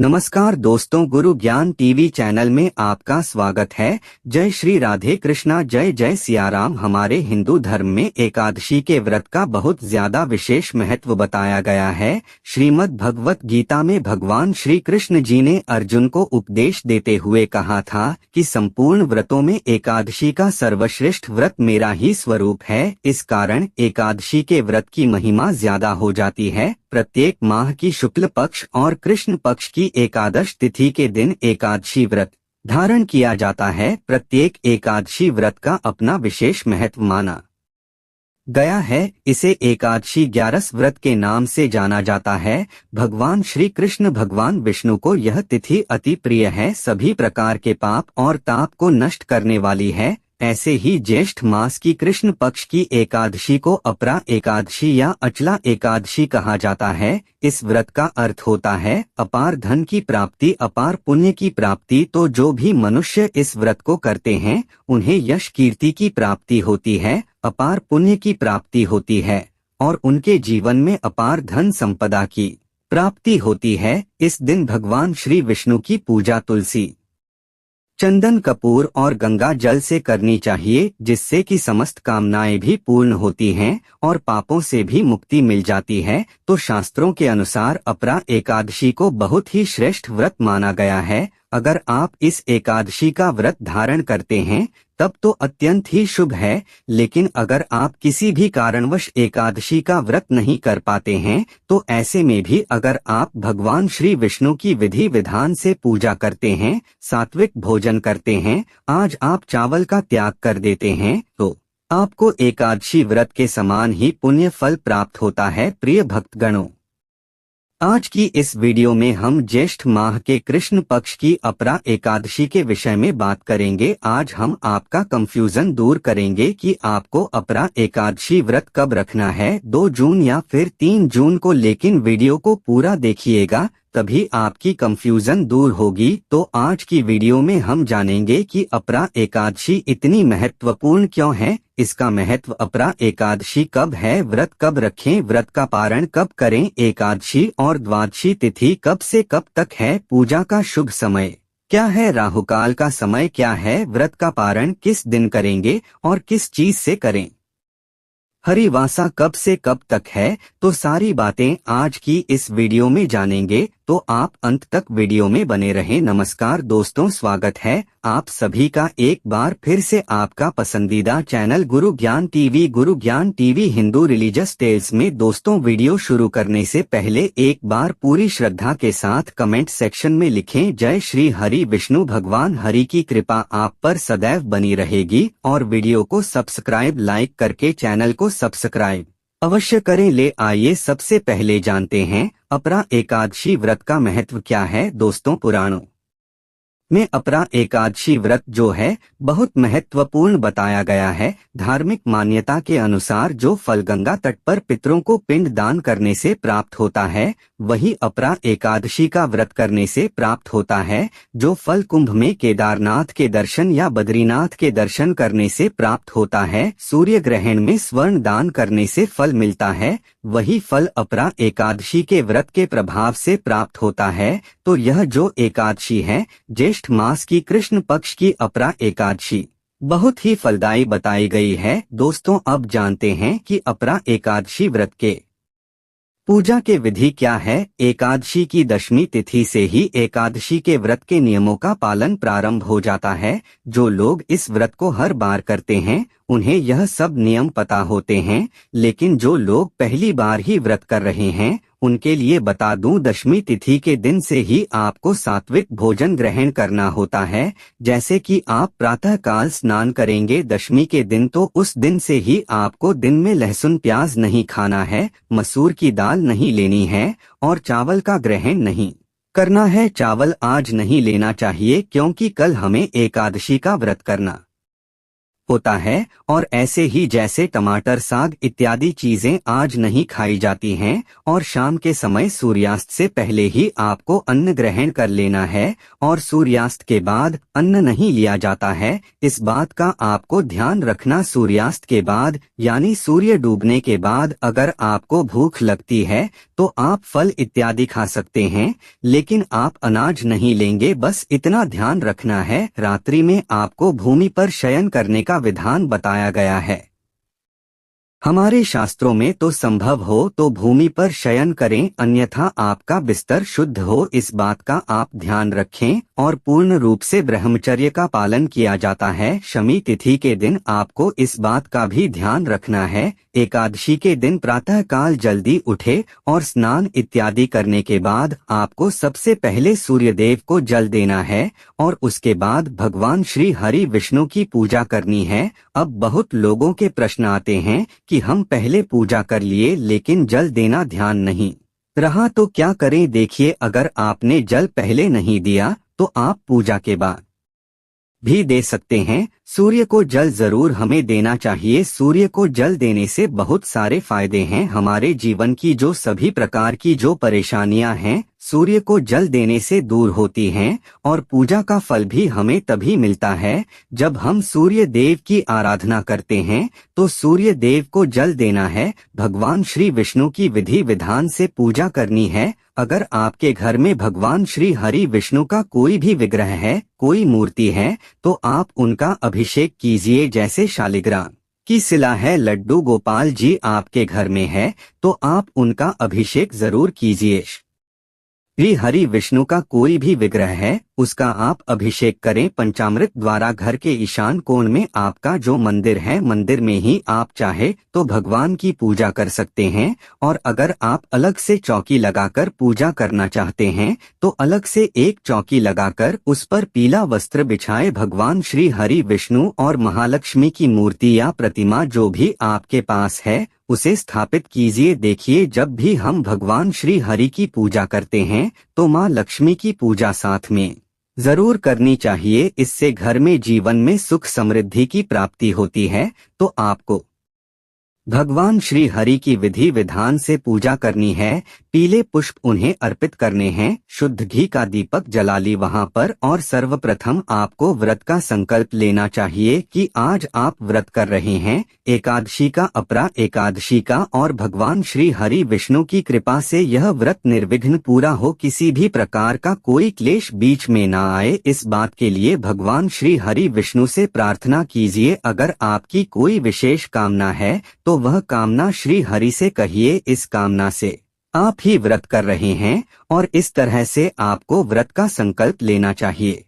नमस्कार दोस्तों, गुरु ज्ञान टीवी चैनल में आपका स्वागत है। जय श्री राधे कृष्णा, जय जय सियाराम। हमारे हिंदू धर्म में एकादशी के व्रत का बहुत ज्यादा विशेष महत्व बताया गया है। श्रीमद् भगवत गीता में भगवान श्री कृष्ण जी ने अर्जुन को उपदेश देते हुए कहा था कि संपूर्ण व्रतों में एकादशी का सर्वश्रेष्ठ व्रत मेरा ही स्वरूप है। इस कारण एकादशी के व्रत की महिमा ज्यादा हो जाती है। प्रत्येक माह की शुक्ल पक्ष और कृष्ण पक्ष की एकादश तिथि के दिन एकादशी व्रत धारण किया जाता है। प्रत्येक एकादशी व्रत का अपना विशेष महत्व माना गया है। इसे एकादशी 11 व्रत के नाम से जाना जाता है। भगवान श्री कृष्ण भगवान विष्णु को यह तिथि अति प्रिय है। सभी प्रकार के पाप और ताप को नष्ट करने वाली है। ऐसे ही ज्येष्ठ मास की कृष्ण पक्ष की एकादशी को अपरा एकादशी या अचला एकादशी कहा जाता है। इस व्रत का अर्थ होता है अपार धन की प्राप्ति, अपार पुण्य की प्राप्ति। तो जो भी मनुष्य इस व्रत को करते हैं उन्हें यश कीर्ति की प्राप्ति होती है, अपार पुण्य की प्राप्ति होती है और उनके जीवन में अपार धन संपदा की प्राप्ति होती है। इस दिन भगवान श्री विष्णु की पूजा तुलसी, चंदन, कपूर और गंगा जल से करनी चाहिए, जिससे कि समस्त कामनाएं भी पूर्ण होती हैं और पापों से भी मुक्ति मिल जाती है। तो शास्त्रों के अनुसार अपरा एकादशी को बहुत ही श्रेष्ठ व्रत माना गया है। अगर आप इस एकादशी का व्रत धारण करते हैं तब तो अत्यंत ही शुभ है। लेकिन अगर आप किसी भी कारणवश एकादशी का व्रत नहीं कर पाते हैं तो ऐसे में भी अगर आप भगवान श्री विष्णु की विधि विधान से पूजा करते हैं, सात्विक भोजन करते हैं, आज आप चावल का त्याग कर देते हैं तो आपको एकादशी व्रत के समान ही पुण्य फल प्राप्त होता है। प्रिय भक्तगणों, आज की इस वीडियो में हम ज्येष्ठ माह के कृष्ण पक्ष की अपरा एकादशी के विषय में बात करेंगे। आज हम आपका कंफ्यूजन दूर करेंगे कि आपको अपरा एकादशी व्रत कब रखना है, 2 जून या फिर 3 जून को। लेकिन वीडियो को पूरा देखिएगा तभी आपकी कंफ्यूजन दूर होगी। तो आज की वीडियो में हम जानेंगे कि अपरा एकादशी इतनी महत्वपूर्ण क्यों है, इसका महत्व, अपरा एकादशी कब है, व्रत कब रखें, व्रत का पारण कब करें, एकादशी और द्वादशी तिथि कब से कब तक है, पूजा का शुभ समय क्या है, राहुकाल का समय क्या है, व्रत का पारण किस दिन करेंगे और किस चीज से करें, हरिवासा कब से कब तक है। तो सारी बातें आज की इस वीडियो में जानेंगे, तो आप अंत तक वीडियो में बने रहें। नमस्कार दोस्तों, स्वागत है आप सभी का एक बार फिर से आपका पसंदीदा चैनल गुरु ज्ञान टीवी हिंदू रिलीजियस टेल्स में। दोस्तों, वीडियो शुरू करने से पहले एक बार पूरी श्रद्धा के साथ कमेंट सेक्शन में लिखें, जय श्री हरि विष्णु। भगवान हरि की कृपा आप पर सदैव बनी रहेगी और वीडियो को सब्सक्राइब, लाइक करके चैनल को सब्सक्राइब अवश्य करें। ले आइए सबसे पहले जानते हैं अपरा एकादशी व्रत का महत्व क्या है। दोस्तों, पुराणों में अपरा एकादशी व्रत जो है बहुत महत्वपूर्ण बताया गया है। धार्मिक मान्यता के अनुसार जो फल गंगा तट पर पितरों को पिंड दान करने से प्राप्त होता है वही अपरा एकादशी का व्रत करने से प्राप्त होता है। जो फल कुंभ में केदारनाथ के दर्शन या बद्रीनाथ के दर्शन करने से प्राप्त होता है, सूर्य ग्रहण में स्वर्ण दान करने से फल मिलता है, वही फल अपरा एकादशी के व्रत के प्रभाव से प्राप्त होता है। तो यह जो एकादशी है, ज्येष्ठ मास की कृष्ण पक्ष की अपरा एकादशी, बहुत ही फलदायी बताई गई है। दोस्तों, अब जानते हैं कि अपरा एकादशी व्रत के पूजा के विधि क्या है। एकादशी की दशमी तिथि से ही एकादशी के व्रत के नियमों का पालन प्रारंभ हो जाता है। जो लोग इस व्रत को हर बार करते हैं उन्हें यह सब नियम पता होते हैं, लेकिन जो लोग पहली बार ही व्रत कर रहे हैं उनके लिए बता दूं, दशमी तिथि के दिन से ही आपको सात्विक भोजन ग्रहण करना होता है। जैसे कि आप प्रातः काल स्नान करेंगे दशमी के दिन, तो उस दिन से ही आपको दिन में लहसुन प्याज नहीं खाना है, मसूर की दाल नहीं लेनी है और चावल का ग्रहण नहीं करना है। चावल आज नहीं लेना चाहिए क्योंकि कल हमें एकादशी का व्रत करना होता है। और ऐसे ही जैसे टमाटर, साग इत्यादि चीजें आज नहीं खाई जाती हैं और शाम के समय सूर्यास्त से पहले ही आपको अन्न ग्रहण कर लेना है और सूर्यास्त के बाद अन्न नहीं लिया जाता है, इस बात का आपको ध्यान रखना। सूर्यास्त के बाद यानी सूर्य डूबने के बाद अगर आपको भूख लगती है तो आप फल इत्यादि खा सकते हैं, लेकिन आप अनाज नहीं लेंगे। बस इतना ध्यान रखना है। रात्रि में आपको भूमि पर शयन करने का विधान बताया गया है। हमारे शास्त्रों में तो संभव हो तो भूमि पर शयन करें, अन्यथा आपका बिस्तर शुद्ध हो, इस बात का आप ध्यान रखें। और पूर्ण रूप से ब्रह्मचर्य का पालन किया जाता है। शमी तिथि के दिन आपको इस बात का भी ध्यान रखना है। एकादशी के दिन प्रातः काल जल्दी उठे और स्नान इत्यादि करने के बाद आपको सबसे पहले सूर्य देव को जल देना है और उसके बाद भगवान श्री हरि विष्णु की पूजा करनी है। अब बहुत लोगों के प्रश्न आते हैं कि हम पहले पूजा कर लिए लेकिन जल देना ध्यान नहीं रहा तो क्या करें। देखिए, अगर आपने जल पहले नहीं दिया तो आप पूजा के बाद भी दे सकते हैं। सूर्य को जल जरूर हमें देना चाहिए। सूर्य को जल देने से बहुत सारे फायदे हैं। हमारे जीवन की जो सभी प्रकार की जो परेशानियां हैं, सूर्य को जल देने से दूर होती हैं और पूजा का फल भी हमें तभी मिलता है जब हम सूर्य देव की आराधना करते हैं। तो सूर्य देव को जल देना है, भगवान श्री विष्णु की विधि विधान से पूजा करनी है। अगर आपके घर में भगवान श्री हरि विष्णु का कोई भी विग्रह है, कोई मूर्ति है, तो आप उनका अभिषेक कीजिए। जैसे शालिग्राम की शिला है, लड्डू गोपाल जी आपके घर में है, तो आप उनका अभिषेक जरूर कीजिए। श्री हरि विष्णु का कोई भी विग्रह है, उसका आप अभिषेक करें पंचामृत द्वारा। घर के ईशान कोण में आपका जो मंदिर है, मंदिर में ही आप चाहे तो भगवान की पूजा कर सकते हैं। और अगर आप अलग से चौकी लगाकर पूजा करना चाहते हैं तो अलग से एक चौकी लगाकर उस पर पीला वस्त्र बिछाए भगवान श्री हरि विष्णु और महालक्ष्मी की मूर्ति या प्रतिमा जो भी आपके पास है उसे स्थापित कीजिए। देखिए, जब भी हम भगवान श्री हरि की पूजा करते हैं तो माँ लक्ष्मी की पूजा साथ में जरूर करनी चाहिए। इससे घर में जीवन में सुख समृद्धि की प्राप्ति होती है। तो आपको भगवान श्री हरि की विधि विधान से पूजा करनी है। पीले पुष्प उन्हें अर्पित करने हैं, शुद्ध घी का दीपक जला ली वहां पर। और सर्वप्रथम आपको व्रत का संकल्प लेना चाहिए कि आज आप व्रत कर रहे हैं एकादशी का, अपरा एकादशी का, और भगवान श्री हरि विष्णु की कृपा से यह व्रत निर्विघ्न पूरा हो, किसी भी प्रकार का कोई क्लेश बीच में ना आए। इस बात के लिए भगवान श्री हरि विष्णु से प्रार्थना कीजिए। अगर आपकी कोई विशेष कामना है तो वह कामना श्री हरि से कहिए। इस कामना से आप ही व्रत कर रहे हैं और इस तरह से आपको व्रत का संकल्प लेना चाहिए।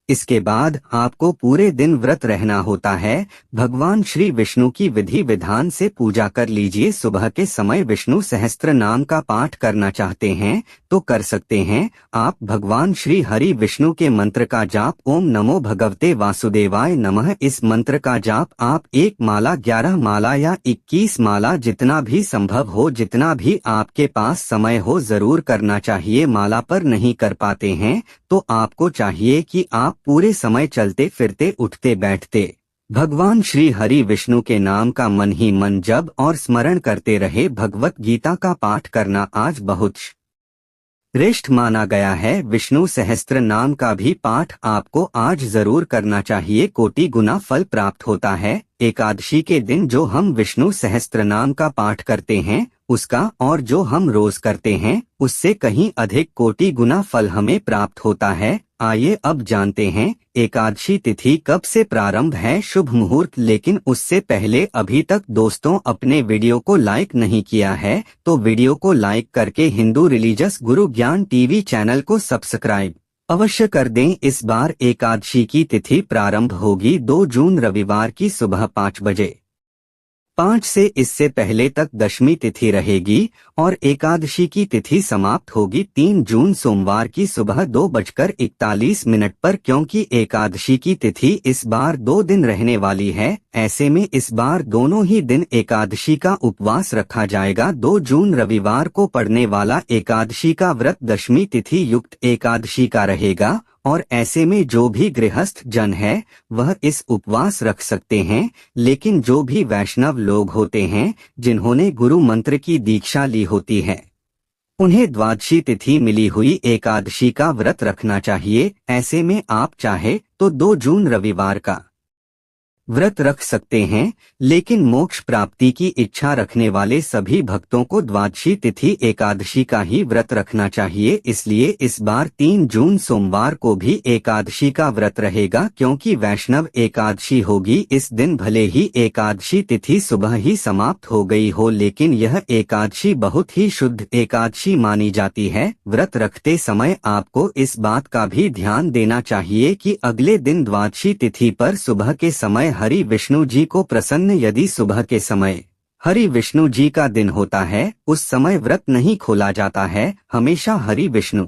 इसके बाद आपको पूरे दिन व्रत रहना होता है। भगवान श्री विष्णु की विधि विधान से पूजा कर लीजिए। सुबह के समय विष्णु सहस्त्र नाम का पाठ करना चाहते हैं तो कर सकते हैं। आप भगवान श्री हरि विष्णु के मंत्र का जाप, ओम नमो भगवते वासुदेवाय नमः, इस मंत्र का जाप आप 1 माला, 11 माला या 21 माला, जितना भी संभव हो, जितना भी आपके पास समय हो, जरूर करना चाहिए। माला पर नहीं कर पाते हैं तो आपको चाहिए कि आप पूरे समय चलते फिरते उठते बैठते भगवान श्री हरि विष्णु के नाम का मन ही मन जप और स्मरण करते रहे। भगवत गीता का पाठ करना आज बहुत श्रेष्ठ माना गया है। विष्णु सहस्त्र नाम का भी पाठ आपको आज जरूर करना चाहिए, कोटि गुना फल प्राप्त होता है। एकादशी के दिन जो हम विष्णु सहस्त्र नाम का पाठ करते हैं उसका और जो हम रोज करते हैं उससे कहीं अधिक कोटि गुना फल हमें प्राप्त होता है। आइए अब जानते हैं एकादशी तिथि कब से प्रारंभ है, शुभ मुहूर्त। लेकिन उससे पहले अभी तक दोस्तों अपने वीडियो को लाइक नहीं किया है तो वीडियो को लाइक करके हिंदू रिलीजियस गुरु ज्ञान टीवी चैनल को सब्सक्राइब अवश्य कर दें। इस बार एकादशी की तिथि प्रारंभ होगी 2 जून रविवार की सुबह 5 बजे 5 से इससे पहले तक दशमी तिथि रहेगी और एकादशी की तिथि समाप्त होगी 3 जून सोमवार की सुबह 2:41 पर। क्योंकि एकादशी की तिथि इस बार 2 दिन रहने वाली है, ऐसे में इस बार दोनों ही दिन एकादशी का उपवास रखा जाएगा। 2 जून रविवार को पड़ने वाला एकादशी का व्रत दशमी तिथि युक्त एकादशी का रहेगा और ऐसे में जो भी गृहस्थ जन है वह इस उपवास रख सकते हैं, लेकिन जो भी वैष्णव लोग होते हैं जिन्होंने गुरु मंत्र की दीक्षा ली होती है उन्हें द्वादशी तिथि मिली हुई एकादशी का व्रत रखना चाहिए। ऐसे में आप चाहे तो 2 जून रविवार का व्रत रख सकते हैं, लेकिन मोक्ष प्राप्ति की इच्छा रखने वाले सभी भक्तों को द्वादशी तिथि एकादशी का ही व्रत रखना चाहिए। इसलिए इस बार 3 जून सोमवार को भी एकादशी का व्रत रहेगा, क्योंकि वैष्णव एकादशी होगी। इस दिन भले ही एकादशी तिथि सुबह ही समाप्त हो गई हो, लेकिन यह एकादशी बहुत ही शुद्ध एकादशी मानी जाती है। व्रत रखते समय आपको इस बात का भी ध्यान देना चाहिए कि अगले दिन द्वादशी तिथि पर सुबह के समय हरि विष्णु जी को प्रसन्न, यदि सुबह के समय हरि विष्णु जी का दिन होता है उस समय व्रत नहीं खोला जाता है, हमेशा हरि विष्णु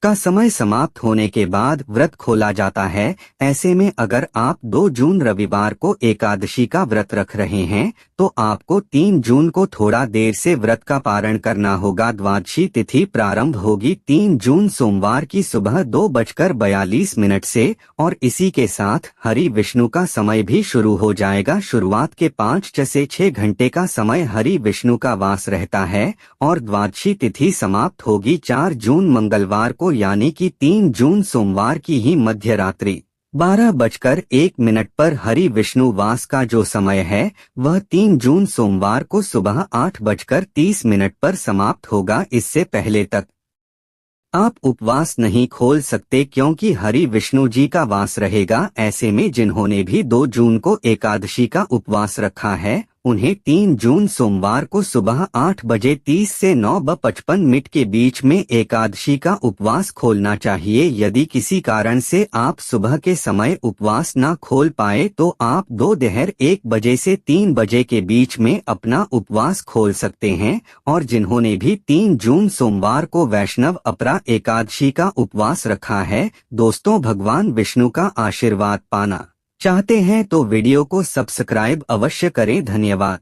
का समय समाप्त होने के बाद व्रत खोला जाता है। ऐसे में अगर आप 2 जून रविवार को एकादशी का व्रत रख रहे हैं तो आपको 3 जून को थोड़ा देर से व्रत का पारण करना होगा। द्वादशी तिथि प्रारंभ होगी 3 जून सोमवार की सुबह 2:42 से और इसी के साथ हरि विष्णु का समय भी शुरू हो जाएगा। शुरुआत के 5 से 6 घंटे का समय हरि विष्णु का वास रहता है और द्वादशी तिथि समाप्त होगी 4 जून मंगलवार को, यानी कि 3 जून सोमवार की ही मध्य रात्रि 12:01 पर हरि विष्णु वास का जो समय है वह 3 जून सोमवार को सुबह 8:30 पर समाप्त होगा। इससे पहले तक आप उपवास नहीं खोल सकते, क्योंकि हरि विष्णु जी का वास रहेगा। ऐसे में जिन्होंने भी 2 जून को एकादशी का उपवास रखा है उन्हें 3 जून सोमवार को सुबह 8:30 से 9:55 के बीच में एकादशी का उपवास खोलना चाहिए। यदि किसी कारण से आप सुबह के समय उपवास न खोल पाए तो आप दोपहर 1 बजे से 3 बजे के बीच में अपना उपवास खोल सकते हैं। और जिन्होंने भी 3 जून सोमवार को वैष्णव अपरा एकादशी का उपवास रखा है, दोस्तों भगवान विष्णु का आशीर्वाद पाना चाहते हैं तो वीडियो को सब्सक्राइब अवश्य करें। धन्यवाद।